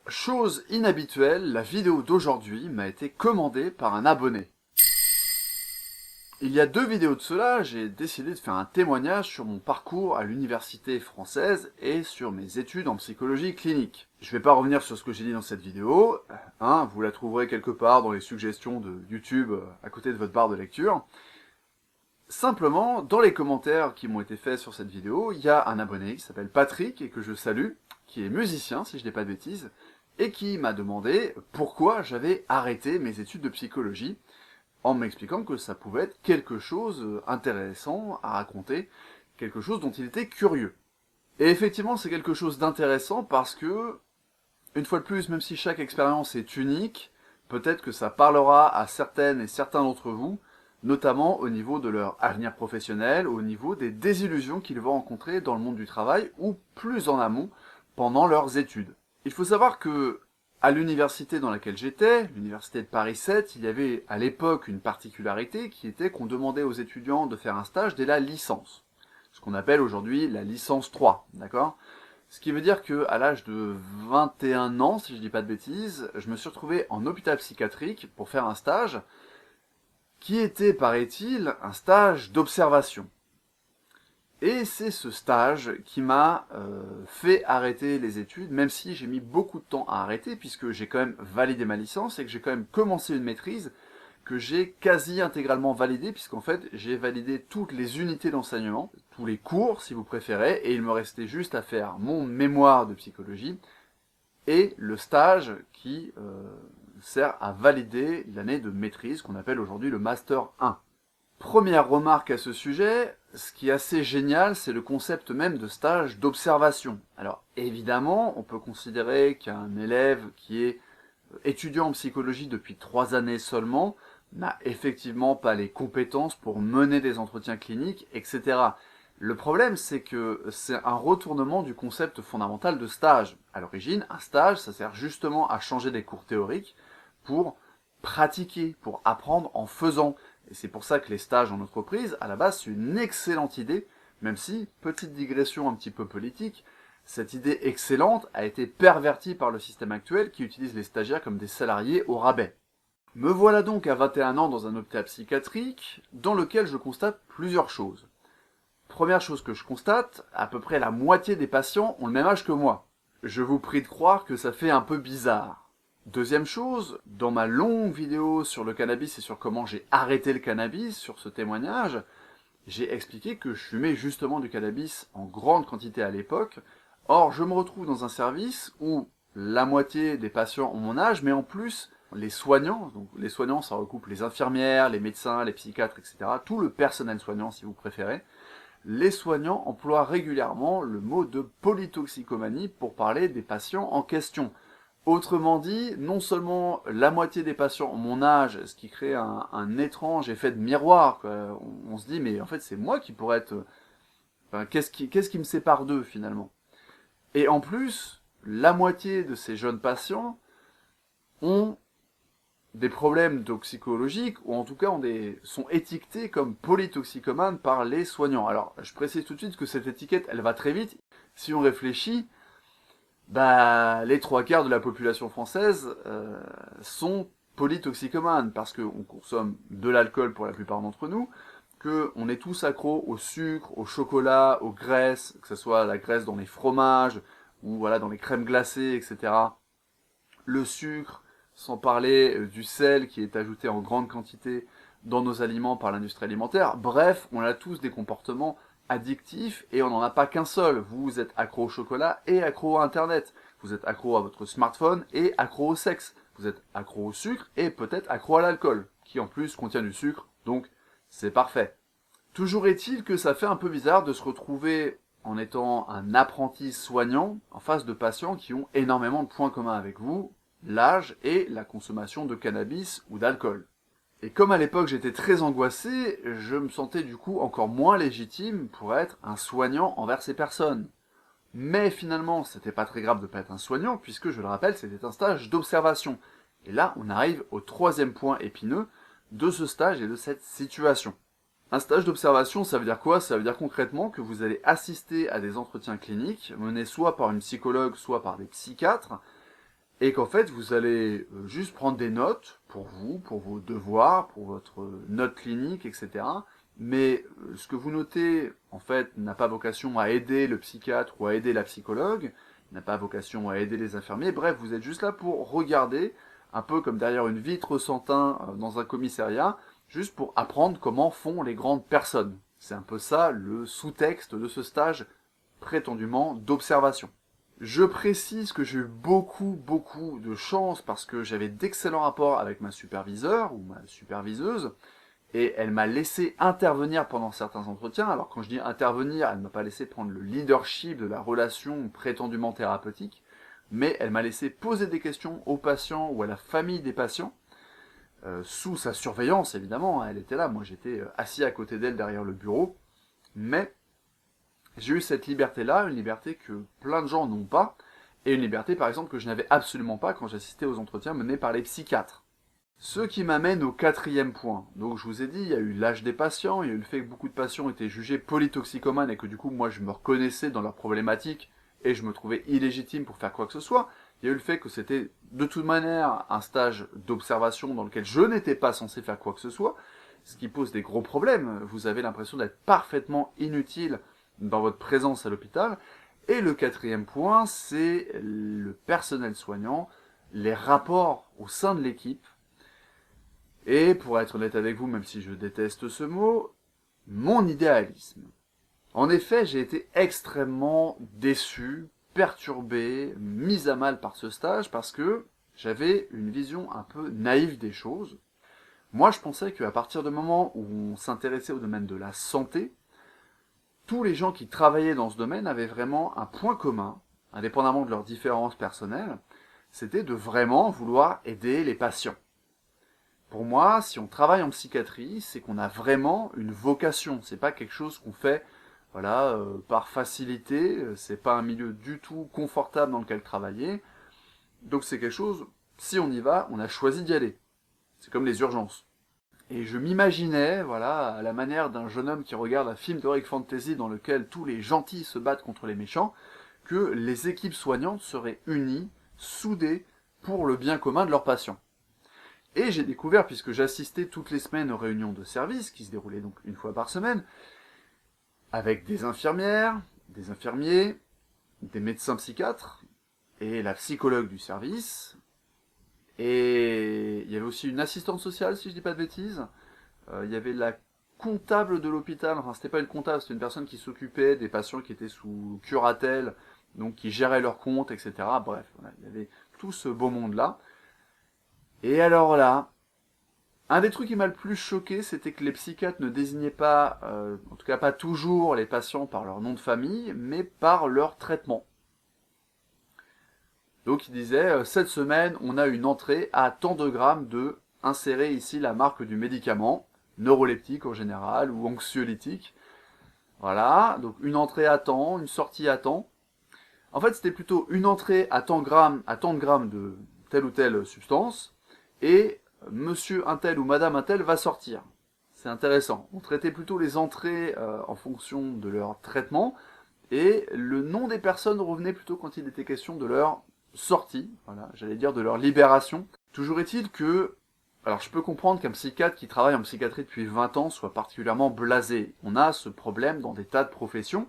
Chose inhabituelle, la vidéo d'aujourd'hui m'a été commandée par un abonné. Il y a 2 vidéos de cela, j'ai décidé de faire un témoignage sur mon parcours à l'université française et sur mes études en psychologie clinique. Je vais pas revenir sur ce que j'ai dit dans cette vidéo, vous la trouverez quelque part dans les suggestions de YouTube à côté de votre barre de lecture. Simplement, dans les commentaires qui m'ont été faits sur cette vidéo, il y a un abonné qui s'appelle Patrick et que je salue, qui est musicien si je dis pas de bêtises, et qui m'a demandé pourquoi j'avais arrêté mes études de psychologie, en m'expliquant que ça pouvait être quelque chose d'intéressant à raconter, quelque chose dont il était curieux. Et effectivement, c'est quelque chose d'intéressant parce que, une fois de plus, même si chaque expérience est unique, peut-être que ça parlera à certaines et certains d'entre vous, notamment au niveau de leur avenir professionnel, au niveau des désillusions qu'ils vont rencontrer dans le monde du travail, ou plus en amont, pendant leurs études. Il faut savoir que, à l'université dans laquelle j'étais, l'université de Paris 7, il y avait à l'époque une particularité qui était qu'on demandait aux étudiants de faire un stage dès la licence. Ce qu'on appelle aujourd'hui la licence 3, d'accord ? Ce qui veut dire que à l'âge de 21 ans, si je dis pas de bêtises, je me suis retrouvé en hôpital psychiatrique pour faire un stage qui était, paraît-il, un stage d'observation. Et c'est ce stage qui m'a fait arrêter les études, même si j'ai mis beaucoup de temps à arrêter, puisque j'ai quand même validé ma licence et que j'ai quand même commencé une maîtrise que j'ai quasi intégralement validée, puisqu'en fait j'ai validé toutes les unités d'enseignement, tous les cours si vous préférez, et il me restait juste à faire mon mémoire de psychologie et le stage qui sert à valider l'année de maîtrise qu'on appelle aujourd'hui le Master 1. Première remarque à ce sujet, ce qui est assez génial, c'est le concept même de stage d'observation. Alors évidemment, on peut considérer qu'un élève qui est étudiant en psychologie depuis 3 années seulement n'a effectivement pas les compétences pour mener des entretiens cliniques, etc. Le problème, c'est que c'est un retournement du concept fondamental de stage. À l'origine, un stage, ça sert justement à changer des cours théoriques pour pratiquer, pour apprendre en faisant. Et c'est pour ça que les stages en entreprise, à la base, c'est une excellente idée, même si, petite digression un petit peu politique, cette idée excellente a été pervertie par le système actuel qui utilise les stagiaires comme des salariés au rabais. Me voilà donc à 21 ans dans un hôpital psychiatrique, dans lequel je constate plusieurs choses. Première chose que je constate, à peu près la moitié des patients ont le même âge que moi. Je vous prie de croire que ça fait un peu bizarre. Deuxième chose, dans ma longue vidéo sur le cannabis et sur comment j'ai arrêté le cannabis, sur ce témoignage, j'ai expliqué que je fumais justement du cannabis en grande quantité à l'époque. Or, je me retrouve dans un service où la moitié des patients ont mon âge, mais en plus, les soignants, donc les soignants, ça recoupe les infirmières, les médecins, les psychiatres, etc., tout le personnel soignant si vous préférez, les soignants emploient régulièrement le mot de polytoxicomanie pour parler des patients en question. Autrement dit, non seulement la moitié des patients ont mon âge, ce qui crée un étrange effet de miroir, quoi. On se dit, mais en fait c'est moi qui pourrais être... Enfin, qu'est-ce qui me sépare d'eux finalement? Et en plus, la moitié de ces jeunes patients ont des problèmes toxicologiques, ou en tout cas sont étiquetés comme polytoxicomanes par les soignants. Alors, je précise tout de suite que cette étiquette, elle va très vite. Si on réfléchit, les 3/4 de la population française sont polytoxicomanes, parce qu'on consomme de l'alcool pour la plupart d'entre nous, qu'on est tous accros au sucre, au chocolat, aux graisses, que ce soit la graisse dans les fromages, ou voilà dans les crèmes glacées, etc. Le sucre, sans parler du sel qui est ajouté en grande quantité dans nos aliments par l'industrie alimentaire. Bref, on a tous des comportements addictif et on n'en a pas qu'un seul. Vous êtes accro au chocolat et accro à Internet. Vous êtes accro à votre smartphone et accro au sexe. Vous êtes accro au sucre et peut-être accro à l'alcool, qui en plus contient du sucre, donc c'est parfait. Toujours est-il que ça fait un peu bizarre de se retrouver en étant un apprenti soignant en face de patients qui ont énormément de points communs avec vous, l'âge et la consommation de cannabis ou d'alcool. Et comme à l'époque j'étais très angoissé, je me sentais du coup encore moins légitime pour être un soignant envers ces personnes. Mais finalement, c'était pas très grave de pas être un soignant, puisque je le rappelle, c'était un stage d'observation. Et là, on arrive au 3e point épineux de ce stage et de cette situation. Un stage d'observation, ça veut dire quoi? Ça veut dire concrètement que vous allez assister à des entretiens cliniques, menés soit par une psychologue, soit par des psychiatres, et qu'en fait vous allez juste prendre des notes pour vous, pour vos devoirs, pour votre note clinique, etc. Mais ce que vous notez, en fait, n'a pas vocation à aider le psychiatre ou à aider la psychologue, n'a pas vocation à aider les infirmiers. Bref, vous êtes juste là pour regarder, un peu comme derrière une vitre sans teint dans un commissariat, juste pour apprendre comment font les grandes personnes. C'est un peu ça le sous-texte de ce stage prétendument d'observation. Je précise que j'ai eu beaucoup de chance parce que j'avais d'excellents rapports avec ma superviseure ou ma superviseuse, et elle m'a laissé intervenir pendant certains entretiens. Alors quand je dis intervenir, elle ne m'a pas laissé prendre le leadership de la relation prétendument thérapeutique, mais elle m'a laissé poser des questions aux patients ou à la famille des patients, sous sa surveillance évidemment, elle était là, moi j'étais assis à côté d'elle derrière le bureau, mais j'ai eu cette liberté-là, une liberté que plein de gens n'ont pas, et une liberté par exemple que je n'avais absolument pas quand j'assistais aux entretiens menés par les psychiatres. Ce qui m'amène au quatrième point. Donc je vous ai dit, il y a eu l'âge des patients, il y a eu le fait que beaucoup de patients étaient jugés polytoxicomanes et que du coup moi je me reconnaissais dans leurs problématiques et je me trouvais illégitime pour faire quoi que ce soit. Il y a eu le fait que c'était de toute manière un stage d'observation dans lequel je n'étais pas censé faire quoi que ce soit, ce qui pose des gros problèmes. Vous avez l'impression d'être parfaitement inutile dans votre présence à l'hôpital. Et le quatrième point, c'est le personnel soignant, les rapports au sein de l'équipe. Et pour être honnête avec vous, même si je déteste ce mot, mon idéalisme. En effet, j'ai été extrêmement déçu, perturbé, mis à mal par ce stage parce que j'avais une vision un peu naïve des choses. Moi, je pensais qu'à partir du moment où on s'intéressait au domaine de la santé, tous les gens qui travaillaient dans ce domaine avaient vraiment un point commun, indépendamment de leurs différences personnelles, c'était de vraiment vouloir aider les patients. Pour moi, si on travaille en psychiatrie, c'est qu'on a vraiment une vocation. C'est pas quelque chose qu'on fait, voilà, par facilité. C'est pas un milieu du tout confortable dans lequel travailler. Donc c'est quelque chose. Si on y va, on a choisi d'y aller. C'est comme les urgences. Et je m'imaginais, voilà, à la manière d'un jeune homme qui regarde un film d'heroic fantasy dans lequel tous les gentils se battent contre les méchants, que les équipes soignantes seraient unies, soudées, pour le bien commun de leurs patients. Et j'ai découvert, puisque j'assistais toutes les semaines aux réunions de service, qui se déroulaient donc une fois par semaine, avec des infirmières, des infirmiers, des médecins psychiatres, et la psychologue du service, et il y avait aussi une assistante sociale, si je dis pas de bêtises, il y avait la comptable de l'hôpital, enfin c'était pas une comptable, c'était une personne qui s'occupait des patients qui étaient sous curatelle, donc qui gérait leurs comptes, etc. Bref, voilà, il y avait tout ce beau monde-là. Et alors là, un des trucs qui m'a le plus choqué, c'était que les psychiatres ne désignaient pas, en tout cas pas toujours, les patients par leur nom de famille, mais par leur traitement. Donc ils disaient, cette semaine, on a une entrée à tant de grammes de, insérer ici la marque du médicament, neuroleptique en général, ou anxiolytique. Voilà, donc une entrée à temps, une sortie à temps. En fait, c'était plutôt une entrée à tant de grammes de telle ou telle substance, et monsieur un tel ou madame un tel va sortir. C'est intéressant. On traitait plutôt les entrées en fonction de leur traitement, et le nom des personnes revenait plutôt quand il était question de leur sortie, voilà, j'allais dire de leur libération. Toujours est-il que, alors je peux comprendre qu'un psychiatre qui travaille en psychiatrie depuis 20 ans soit particulièrement blasé. On a ce problème dans des tas de professions,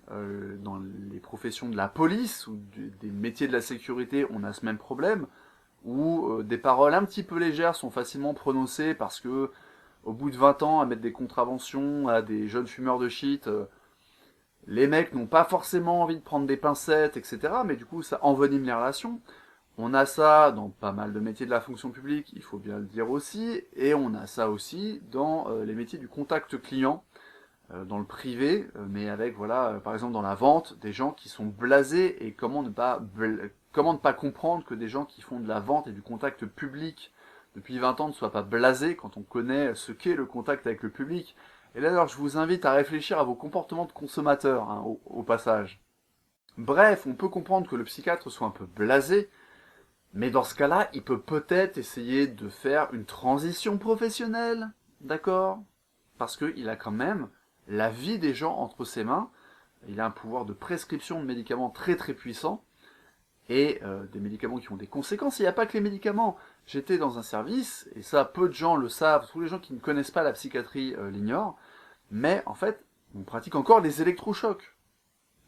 dans les professions de la police ou des métiers de la sécurité, on a ce même problème, où des paroles un petit peu légères sont facilement prononcées parce que, au bout de 20 ans, à mettre des contraventions à des jeunes fumeurs de shit, les mecs n'ont pas forcément envie de prendre des pincettes, etc. Mais du coup, ça envenime les relations. On a ça dans pas mal de métiers de la fonction publique, il faut bien le dire aussi, et on a ça aussi dans les métiers du contact client, dans le privé, mais avec, voilà, par exemple dans la vente, des gens qui sont blasés, et comment ne pas comprendre que des gens qui font de la vente et du contact public depuis 20 ans ne soient pas blasés quand on connaît ce qu'est le contact avec le public. Et là, alors, je vous invite à réfléchir à vos comportements de consommateurs, hein, au passage. Bref, on peut comprendre que le psychiatre soit un peu blasé, mais dans ce cas-là, il peut peut-être essayer de faire une transition professionnelle, d'accord? Parce qu'il a quand même la vie des gens entre ses mains, il a un pouvoir de prescription de médicaments très très puissant, et des médicaments qui ont des conséquences. Il n'y a pas que les médicaments. J'étais dans un service, et ça peu de gens le savent, tous les gens qui ne connaissent pas la psychiatrie l'ignorent, mais en fait, on pratique encore les électrochocs.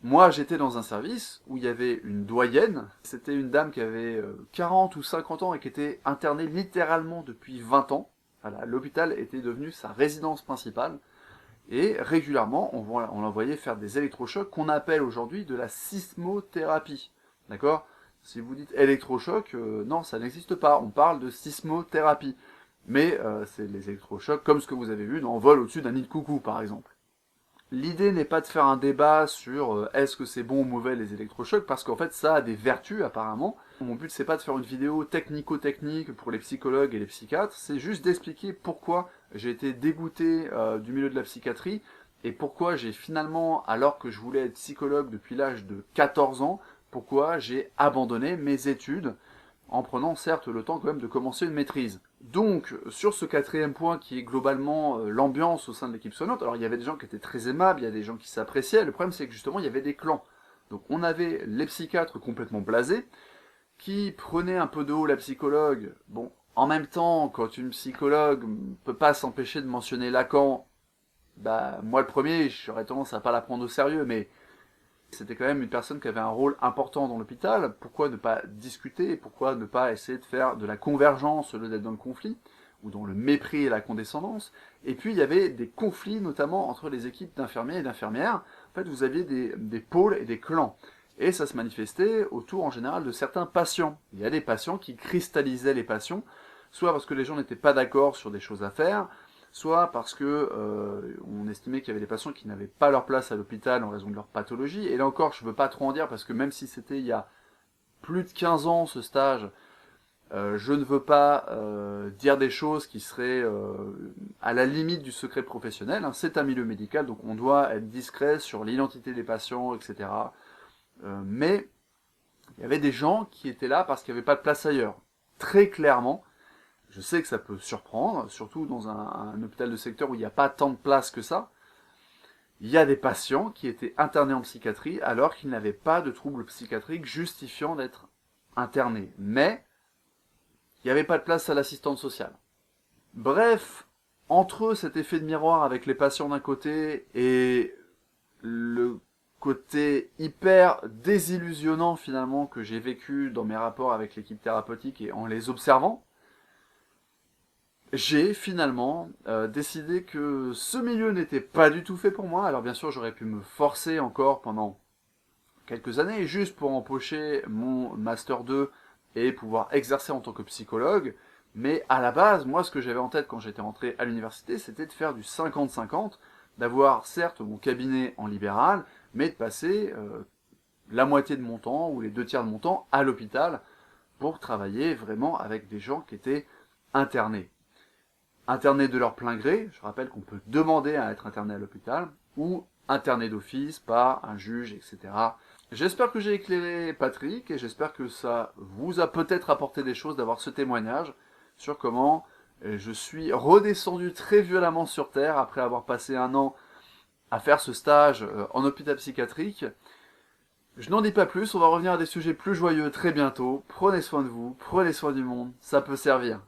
Moi, j'étais dans un service où il y avait une doyenne, c'était une dame qui avait 40 ou 50 ans et qui était internée littéralement depuis 20 ans. Voilà, l'hôpital était devenu sa résidence principale, et régulièrement, on l'envoyait faire des électrochocs qu'on appelle aujourd'hui de la sismothérapie. D'accord ? Si vous dites électrochoc, non, ça n'existe pas. On parle de sismothérapie. Mais c'est les électrochocs comme ce que vous avez vu dans Vol au-dessus d'un nid de coucou, par exemple. L'idée n'est pas de faire un débat sur est-ce que c'est bon ou mauvais les électrochocs, parce qu'en fait ça a des vertus apparemment. Mon but c'est pas de faire une vidéo technico-technique pour les psychologues et les psychiatres, c'est juste d'expliquer pourquoi j'ai été dégoûté du milieu de la psychiatrie, et pourquoi j'ai finalement, alors que je voulais être psychologue depuis l'âge de 14 ans, pourquoi j'ai abandonné mes études, en prenant certes le temps quand même de commencer une maîtrise. Donc, sur ce quatrième point qui est globalement l'ambiance au sein de l'équipe sonnante, alors il y avait des gens qui étaient très aimables, il y a des gens qui s'appréciaient, le problème c'est que justement il y avait des clans. Donc on avait les psychiatres complètement blasés, qui prenaient un peu de haut la psychologue. Bon, en même temps, quand une psychologue peut pas s'empêcher de mentionner Lacan, bah moi le premier, j'aurais tendance à pas la prendre au sérieux, mais c'était quand même une personne qui avait un rôle important dans l'hôpital. Pourquoi ne pas discuter? Pourquoi ne pas essayer de faire de la convergence au lieu d'être dans le conflit, ou dans le mépris et la condescendance? Et puis il y avait des conflits, notamment entre les équipes d'infirmiers et d'infirmières. En fait, vous aviez des pôles et des clans. Et ça se manifestait autour, en général, de certains patients. Il y a des patients qui cristallisaient les passions, soit parce que les gens n'étaient pas d'accord sur des choses à faire, soit parce que on estimait qu'il y avait des patients qui n'avaient pas leur place à l'hôpital en raison de leur pathologie. Et là encore, je ne veux pas trop en dire, parce que même si c'était il y a plus de 15 ans ce stage, je ne veux pas dire des choses qui seraient à la limite du secret professionnel. Hein. C'est un milieu médical, donc on doit être discret sur l'identité des patients, etc. Mais il y avait des gens qui étaient là parce qu'il n'y avait pas de place ailleurs. Très clairement, je sais que ça peut surprendre, surtout dans un hôpital de secteur où il n'y a pas tant de place que ça. Il y a des patients qui étaient internés en psychiatrie alors qu'ils n'avaient pas de troubles psychiatriques justifiant d'être internés. Mais il n'y avait pas de place à l'assistante sociale. Bref, entre cet effet de miroir avec les patients d'un côté et le côté hyper désillusionnant finalement que j'ai vécu dans mes rapports avec l'équipe thérapeutique et en les observant, j'ai finalement décidé que ce milieu n'était pas du tout fait pour moi. Alors bien sûr, j'aurais pu me forcer encore pendant quelques années, juste pour empocher mon Master 2 et pouvoir exercer en tant que psychologue. Mais à la base, moi, ce que j'avais en tête quand j'étais rentré à l'université, c'était de faire du 50-50, d'avoir certes mon cabinet en libéral, mais de passer la moitié de mon temps, ou les 2 tiers de mon temps, à l'hôpital, pour travailler vraiment avec des gens qui étaient internés. Internés de leur plein gré, je rappelle qu'on peut demander à être interné à l'hôpital, ou internés d'office par un juge, etc. J'espère que j'ai éclairé Patrick, et j'espère que ça vous a peut-être apporté des choses d'avoir ce témoignage sur comment je suis redescendu très violemment sur Terre après avoir passé 1 an à faire ce stage en hôpital psychiatrique. Je n'en dis pas plus, on va revenir à des sujets plus joyeux très bientôt. Prenez soin de vous, prenez soin du monde, ça peut servir.